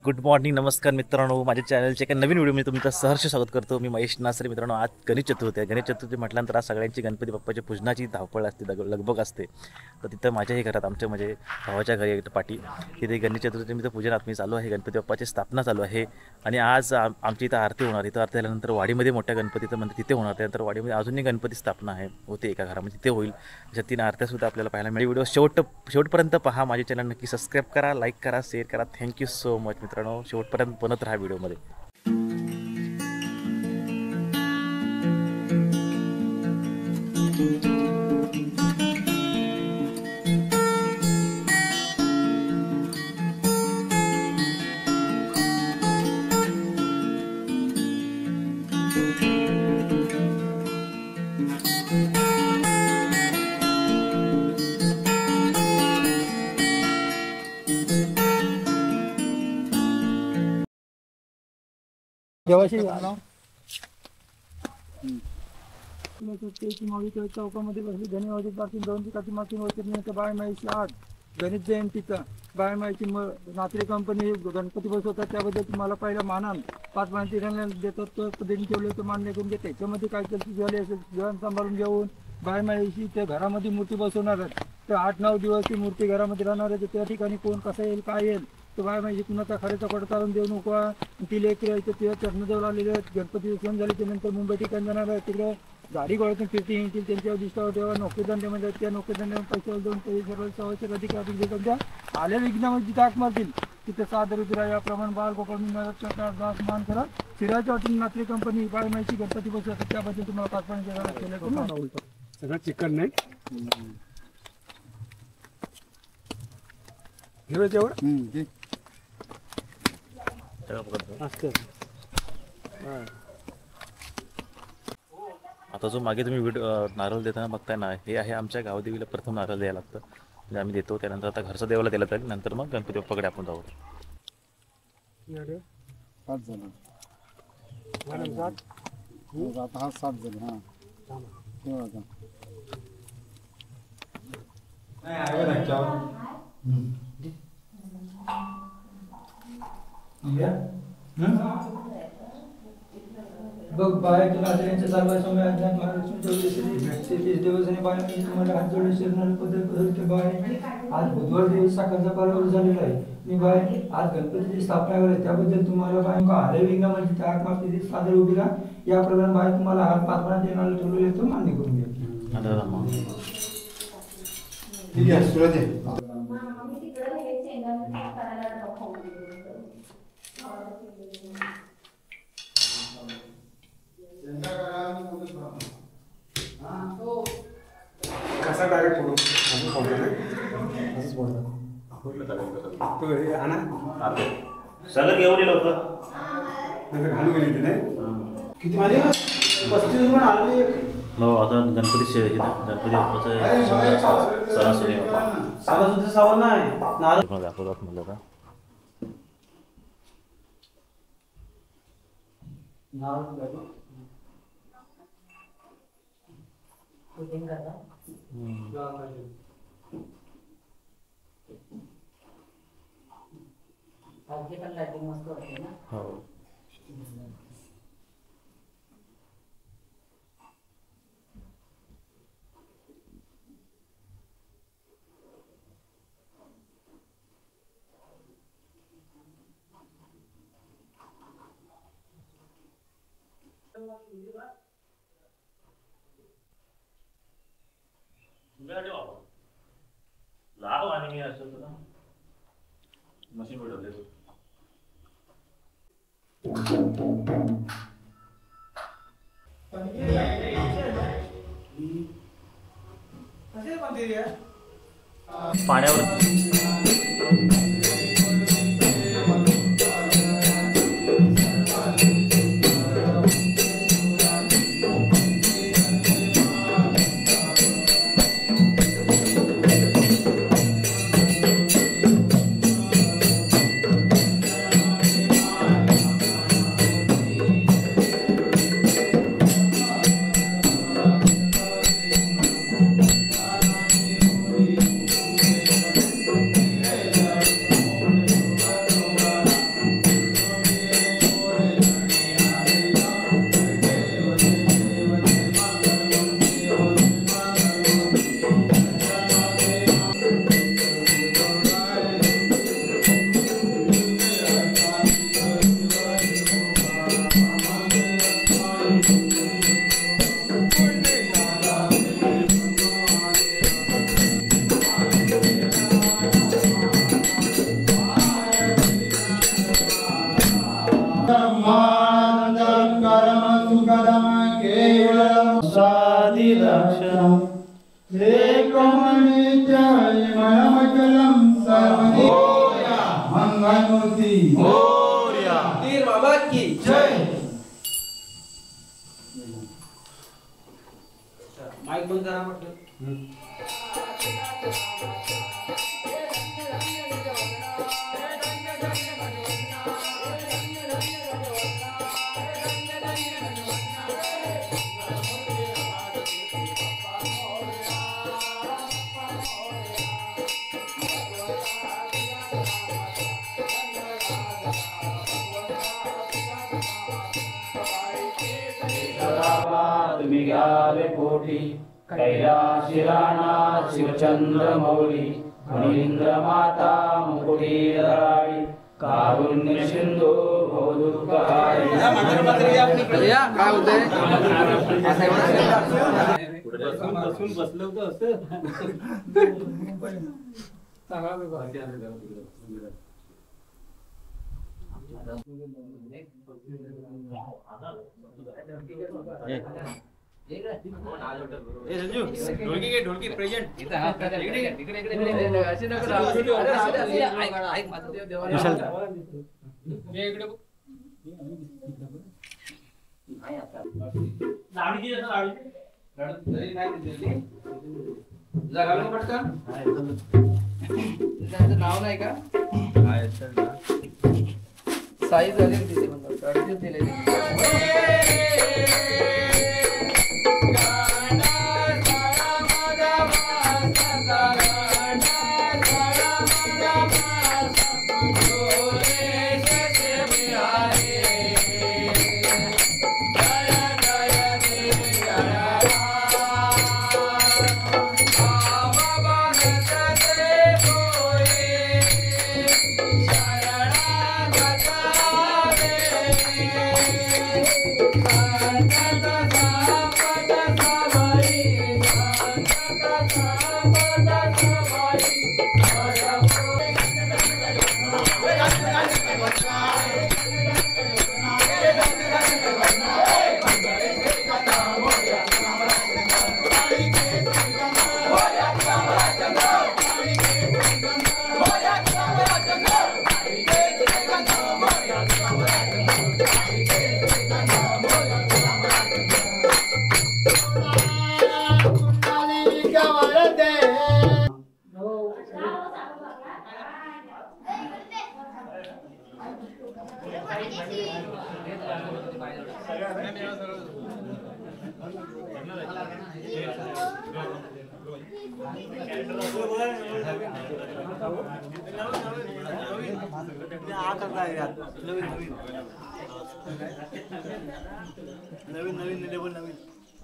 Good morning, नमस्कार मित्रांनो. माझ्या चॅनलच्या एका नवीन व्हिडिओमध्ये तुमचं सहर्ष स्वागत करतो. मी महेश नासरे. मित्रांनो, आज गणेश चतुर्थी आहे. गणेश चतुर्थी म्हटल्यानंतर आज सगळ्यांची गणपती बाप्पाच्या पूजनाची धावपळ असते, लगबग असते. तर तिथं माझ्याही घरात, आमच्या म्हणजे भावाच्या घरी पाठी तिथे गणेश चतुर्थीचं पूजन आत्मी चालू आहे. गणपती बाप्पाची स्थापना चालू आहे आणि आज आमची इथं आरती होणार. इथं आरती झाल्यानंतर वाडीमध्ये मोठ्या गणपतीचं मंदिर तिथे होणार. त्यानंतर वाडीमध्ये अजूनही गणपती स्थापना होते एका घरामध्ये, तिथे होईल. अशा 3 आरत्यासुद्धा आपल्याला पाहायला मिळेल. व्हिडिओ शेवटपर्यंत पहा. माझे चॅनल नक्की सबस्क्राईब करा, लाईक करा, शेअर करा. थँक्यू सो मच मित्रांनो. शेवटपर्यंत बनत राहा व्हिडिओमध्ये. देवाशी चौकामध्ये बसली धन्यवादी पासून 2 ठिकाणी मागून होते. बाळमाईची 8 गणेश जयंतीचा बाळमाईची नात्री कंपनी गणपती बसवतात. त्याबद्दल तुम्हाला पहिला मानान 5 मानती देतात. तो पद्धतीने ठेवले तो मान्य करून घे. त्याच्यामध्ये काय चर्चा झाली असेल जेवण सांभाळून घेऊन बाळमाईची त्या घरामध्ये मूर्ती बसवणार आहे. तर 8-9 दिवस ती मूर्ती घरामध्ये राहणार आहे. त्या ठिकाणी कोण कसं येईल काय येईल तर बाळमाईची कुणाचा खरेचा कोटा चालून देऊ नको. ती लेकर आहे ते चरणदेव आलेले आहेत. गणपती विसर्जन झाले त्यानंतर मुंबई ठिकाणी जाणार आहे. तिकडे गाडी गोळ्यातून फिरती येतील. त्यांच्यावर दिसतात तेव्हा नोकरीदान म्हणजे त्या नोकरीदान पैसे देऊन ते सर्व सवयचे अधिकारी त्यांच्या आल्या विघ्नामध्ये जिथे हाक मारतील तिथे सादर उतरा. याप्रमाणे बाळगोपाळ मान करा. शिराच्या हॉटेल नात्री कंपनी बाळमाईची गणपती बसवतात. त्याबद्दल तुम्हाला 5 पाणी केलं सगळं चिकन नाही घेऊ तेवढं आता जो मागे तुम्ही नारळ देताना बघताय ना, हे आहे आमच्या गावदेवीला प्रथम नारळ द्यायला लागतं. म्हणजे आम्ही देतो. त्यानंतर आता घरचा देवाला दिला जाईल. नंतर मग गणपती बाप्पाकडे आपण जाऊ. 7 जण आता हा 7 जण हा बघ बाहेर नात्यांच्या सर्वांसमोर अज्ञात महाराष्ट्र 30 दिवस आणि बाळमाईची तुम्हाला हात जोडले शिरणारे पद्धत बाळे आज बुधवार दिवस सकाळचा पर्व झालेला आहे. मी बाय आज गणपतीची स्थापना आहे. त्याबद्दल तुम्हाला बाय आले विघ्न म्हणजे त्या हात मारती सादर उभी राहा. याप्रमाणे बाय तुम्हाला हात 5 पाणी देण्याला ठरवले तो मान्य करून घ्या. ठीक आहे सूरज कसा डायरेक्ट फोडू असं फोडलं नाही असंच फोडलं तो हे आणा सगळं घेऊन येईल होतं नंतर घालून गेली तिथे किती माझे 35 रुपये आले. हो, आता गणपती बाप्पाचं सणासुदीचं सावन नाही नारळ दाखवतात म्हणलं का हो. लाव आणि मी असं तुला मशीन भेटवले पाण्यावर केवलम् सादिलक्षणम् एकमणिजयमयमचलम् सर्वदा मंगलमूर्ति मोरया पीर बाबा की जय। माइक बंद करा म्हटलं तुम्ही घ्यावे पोटी कैलाशी राणा शिवचंद्रमौली मुनींद्र माता मुकुटी धराळी कारुण्य सिंधू भवदुःखहारी या काय होतंय बसून बसलं होतं असं ढोलकी प्रेझेंट नाव नाही का साई झाली तिथे म्हणतात दिले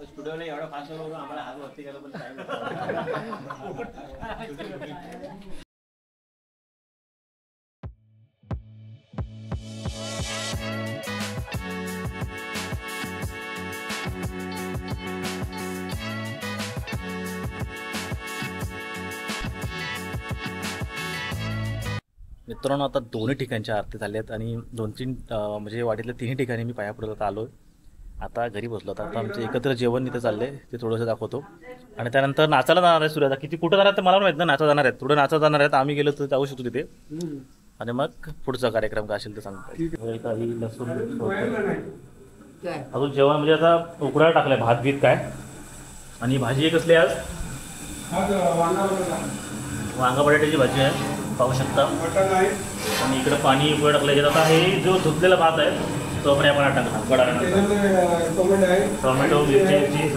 स्टुडिओला एवढा फास्ट आम्हाला हात वरती गेला पण टाइम मित्रांनो आता दोन्ही ठिकाणच्या आरती झाल्यात आणि 2-3 म्हणजे वाडीतल्या तिन्ही ठिकाणी मी पाया पडायला आलो. आता घरी बसलो. आता आमचं एकत्र जेवण इथं चाललंय ते थोडंसं दाखवतो आणि त्यानंतर नाचायला जाणार आहे. सूर्य आता किती कुठं जाणार ते मला माहित नाही. नाचा जाणार आहेत, थोडं नाचा जाणार आहेत. आम्ही गेलो तर जाऊ शकतो तिथे आणि मग पुढचा कार्यक्रम काय असेल ते सांगतो. काही लसूण अजून जेवण म्हणजे आता उकडायला टाकलंय भात गीत काय आणि भाजी एक असली आज वांगा बटाट्याची भाजी आहे पाहू शकता आणि इकडं पाणी उकळं टाकलं आहे. आता हे जो धुतलेला भात आहे तो आपण आपण टाकणार गडाला टोमॅटो मिरची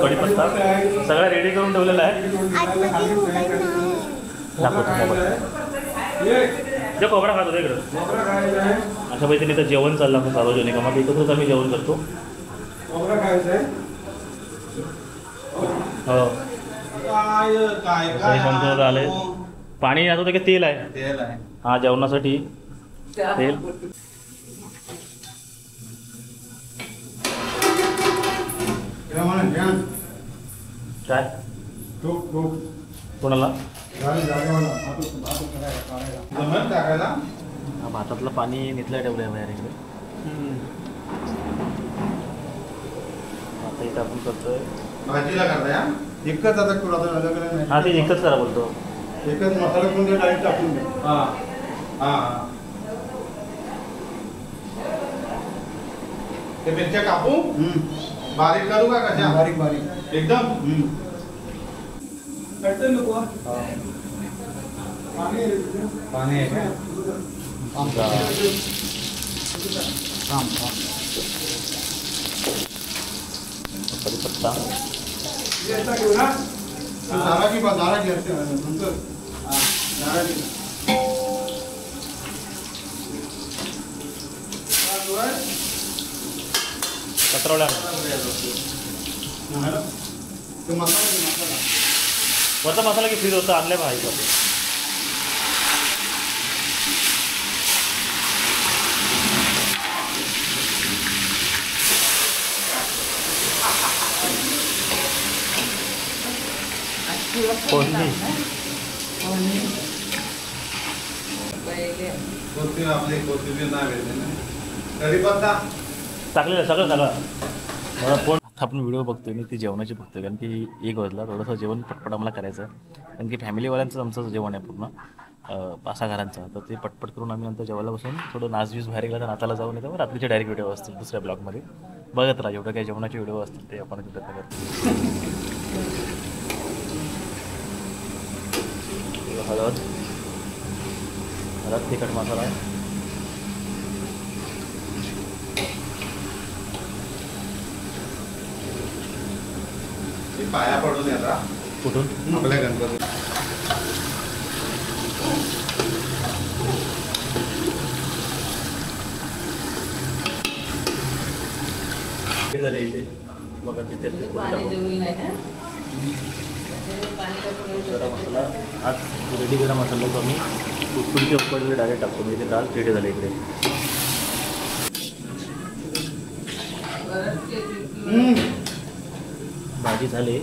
कढीपत्ता सगळं रेडी करून ठेवलेला आहे. जे कोबडा खातो इकडं अशा पद्धतीने तर जेवण चाललं आपण सार्वजनिक आम्हाला एकत्रच आम्ही जेवण करतो. हो आले पाणी आता की तेल आहे हा जेवणासाठी तेल काय कोणाला भातातलं पाणी निथलं ठेवलं आहे बाहेर इकडे. आता आता इथं आपण करतोय भाजीला करताय हा? एकच आता करू आता अलग अलग नाही. हा ते एकच करा बोलतो. एकच मसाला करून ते डाळीत टाकून दे. हा हा हा. ते मिरच्या कापू बारीक करू का कशा? बारीक बारीक एकदम. पाणी आहे का? कढीपत्ता झाला की बा झाला की नंतर झाला की पत्रवल्या तो मसाला वरचा मसाला की फ्रीज होता आणलाय भाई. कोथिंबीर आपली कोथिंबीर नाही भेटते ना. कढीपत्ता टाकलेलं सगळं सगळं मला फोन. आपण व्हिडिओ बघतोय मी ती जेवणाची बघतोय कारण की 1 वाजला थोडंसं जेवण पटपट आम्हाला करायचं कारण की फॅमिलीवाल्यांचं आमचं जेवण आहे पूर्ण 5-6 घरांचं. तर ते पटपट करून आम्ही नंतर जेवायला बसून थोडं नाचवीस बाहेर गेला तर नाताला जाऊन येतो. रात्रीचे डायरेक्ट व्हिडिओ असतील दुसऱ्या ब्लॉगमध्ये बघत राहा. जेवढं काही जेवणाचे व्हिडिओ असतील ते आपण तिथं करतो. हळद तिखट मसाला पाया पडून येतात कुठून आपल्या गणपती. बघा तिथे गरम मसाला आज रेडी गरम मसाला तो आम्ही उकडीचे उकडले डायरेक्ट टाकतो म्हणजे ते डाळ रेडी झाले इकडे. भाजी झाली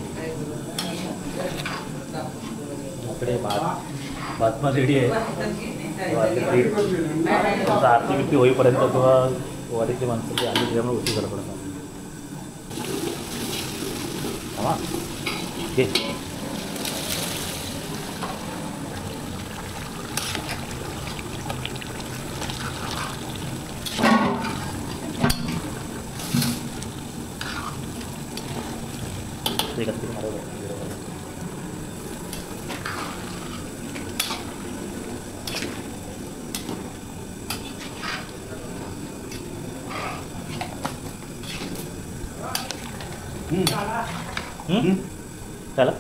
इकडे भात पण रेडी आहे. आरती बिरती होईपर्यंत किंवा वाडीतली माणसं ते आम्ही त्याच्यामुळे उशीर झाला पडतो. हा घे त्याला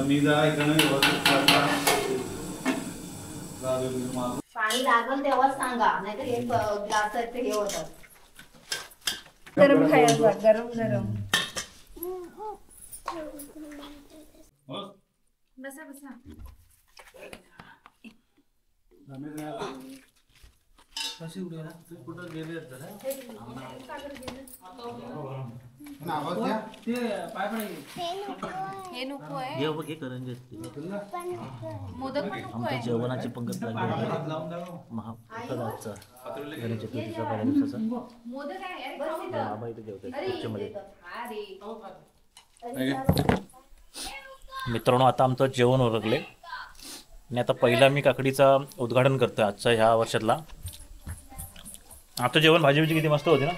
मी जा इकडे पाणी लागल तेव्हाच सांगा नाहीतर एक ग्लास ते हे होतं. गरम खायला गरम गरम बसा बसा. कशी उडे ना कुठं गेले आवाज द्या ते पाय पण हे नको आहे. हे बघ हे करंजी असते मोदक पण नको आमच्या आहे. जेवणाची पंगत लागली महाप्रसादाचा गणेश चतुर्थीचा पहिल्या दिवसाचा. मोदक आहे अरे बस इथं. बाबा इथे जेवतात किचनमध्ये. अरे मित्रांनो आता आमचं जेवण उरकले आणि आता पहिला मी काकडीचा उद्घाटन करतो आजचा ह्या वर्षातला. आता जेवण भाजी किती मस्त होती ना.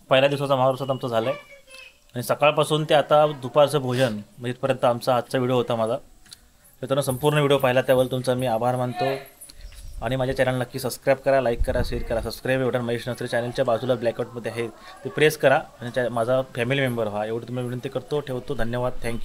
पहिल्या दिवसाचा महाप्रसाद आमचा झाला आहे आणि सकाळपासून ते आता दुपारचं भोजन म्हणजे इथपर्यंत आमचा आजचा व्हिडिओ होता माझा. मित्रांनो संपूर्ण व्हिडिओ पाहिला त्याबद्दल तुमचा मी आभार मानतो आणि माझ्या चॅनल नक्की सबस्क्राईब करा, लाईक करा, शेअर करा. सबस्क्राईब बटन महेश नसरे चॅनलच्या बाजूला ब्लॅकआउटमध्ये आहे ते प्रेस करा आणि माझा फॅमिली मेंबर व्हा एवढं तुम्ही विनंती करतो. ठेवतो. धन्यवाद. थँक्यू.